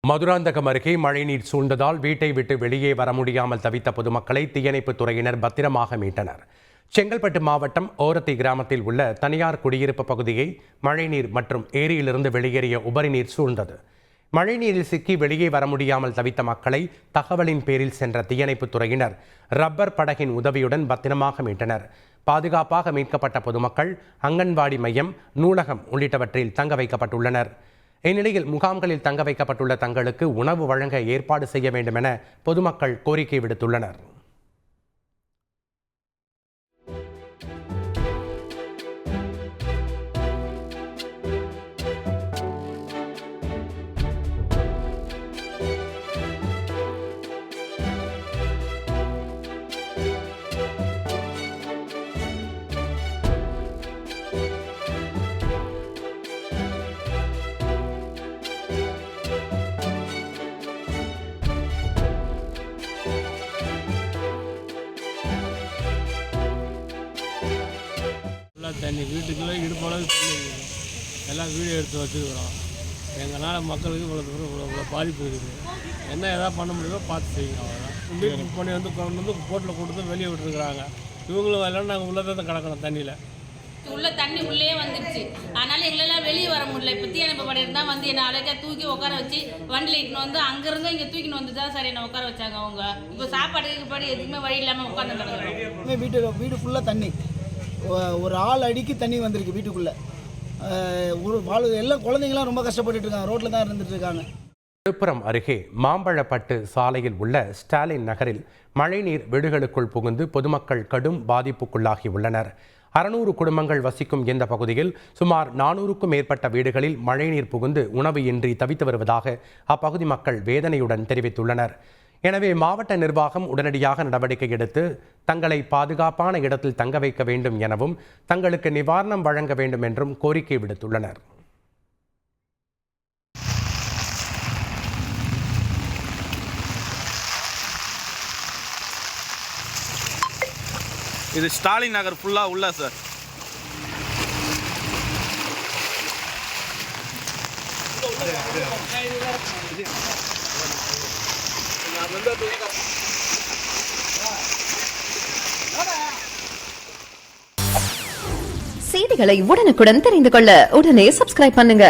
மதுராந்தகம் அருகே மழைநீர் சூழ்ந்ததால் வீட்டை விட்டு வெளியே வர முடியாமல் தவித்த பொதுமக்களை தீயணைப்புத் துறையினர் பத்திரமாக மீட்டனர். செங்கல்பட்டு மாவட்டம் ஓரத்தி கிராமத்தில் உள்ள தனியார் குடியிருப்பு பகுதியை மழைநீர் மற்றும் ஏரியிலிருந்து வெளியேறிய உபரிநீர் சூழ்ந்தது. மழைநீரில் சிக்கி வெளியே வர முடியாமல் தவித்த மக்களை தகவலின் பேரில் சென்ற தீயணைப்புத் துறையினர் ரப்பர் படகின் உதவியுடன் பத்திரமாக மீட்டனர். பாதுகாப்பாக மீட்கப்பட்ட பொதுமக்கள் அங்கன்வாடி மையம், நூலகம் உள்ளிட்டவற்றில் தங்க வைக்கப்பட்டுள்ளனர். இந்நிலையில் முகாம்களில் தங்க வைக்கப்பட்டுள்ள தங்களுக்கு உணவு வழங்க ஏற்பாடு செய்ய வேண்டும் என பொதுமக்கள் கோரிக்கை விடுத்துள்ளனர். தண்ணி வீட்டுக்குள்ளே இடுப்பளவு தண்ணி இருக்குது. எல்லாம் வீடியோ எடுத்து வச்சுருக்குறோம். எங்களால் மக்களுக்கு இவ்வளோ பாதிப்பு இருக்குது. என்ன எதாவது பண்ண முடியுமோ பார்த்து செய்யுங்க. அவ்வளோதான். வீட்டு பண்ணி கொண்டு வந்து போட்டில் கொடுத்து வெளியே விட்டுருக்குறாங்க. இவங்களும் வரலாம், நாங்கள் உள்ளே தான் கிடக்கணும். தண்ணியில் உள்ள தண்ணி உள்ளே வந்துடுச்சு. அதனால எங்களெல்லாம் வெளியே வர முடியல. இப்போ தீயணைப்பு படையினர் தான் வந்து என்னை அழகாக தூக்கி உட்கார வச்சு வண்டியில் இட்டுன்னு வந்து அங்கேருந்து இங்கே தூக்கின்னு வந்து தான் சார் என்னை உட்கார வச்சாங்க. அவங்க இப்போ சாப்பாடுக்கு படி எதுவுமே வழி இல்லாமல் உட்காந்து கிடக்குறோம். வீடு ஃபுல்லாக தண்ணி, ஒரு ஆள் அடிக்கு தண்ணி வந்திருக்கு வீட்டுக்குள்ளே. எல்லாம் குழந்தைங்களாம் ரொம்ப கஷ்டப்பட்டு இருக்காங்க. ரோட்டில் தான் இருந்துட்டு இருக்காங்க. விழுப்புரம் அருகே மாம்பழப்பட்டு சாலையில் உள்ள ஸ்டாலின் நகரில் மழைநீர் வீடுகளுக்குள் புகுந்து பொதுமக்கள் கடும் பாதிப்புக்குள்ளாகி உள்ளனர். 600 குடும்பங்கள் வசிக்கும் இந்த பகுதியில் சுமார் 400க்கும் மேற்பட்ட வீடுகளில் மழைநீர் புகுந்து உணவு இன்றி தவித்து வருவதாக அப்பகுதி மக்கள் வேதனையுடன் தெரிவித்துள்ளனர். எனவே மாவட்ட நிர்வாகம் உடனடியாக நடவடிக்கை எடுத்து தங்களை பாதுகாப்பான இடத்தில் தங்க வைக்க வேண்டும் எனவும் தங்களுக்கு நிவாரணம் வழங்க வேண்டும் என்றும் கோரிக்கை விடுத்துள்ளனர். இது ஸ்டாலின் நகர் ஃபுல்லாக உள்ள சார். செய்திகளை உடனுக்குடன் தெரிந்து கொள்ள உடனே சப்ஸ்கிரைப் பண்ணுங்க.